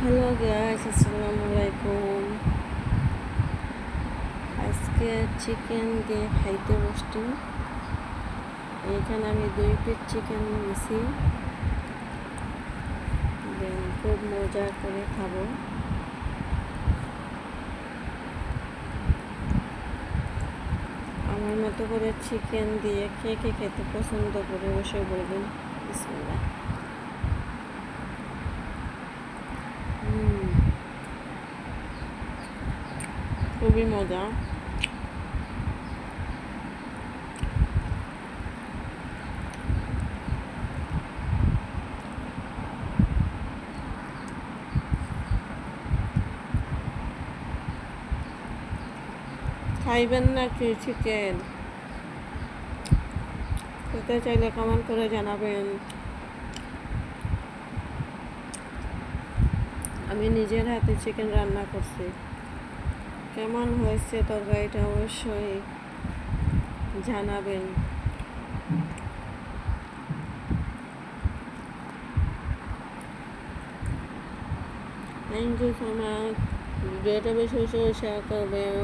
Hello guys, আসসালামু আলাইকুম। আজকে চিকেন দিয়ে খাইতে বসছি। এখানে আমি 2 পিস চিকেন নিয়েছি, খুব মজা করে খাবো। আমার মতো করে চিকেন দিয়ে কে কে খেতে পছন্দ করে অবশ্যই বলবেন। বিসমিল্লাহ। খুবই মজা। খাইবেন নাকি চিকেন? খেতে চাইলে কমেন্ট করে জানাবেন। আমি নিজের হাতে চিকেন রান্না করছি। কেমন হয়েছে তরকারিটা অবশ্যই জানাবেন। Thank you so much. ভিডিওটা বেশি বেশি শেয়ার করবেন।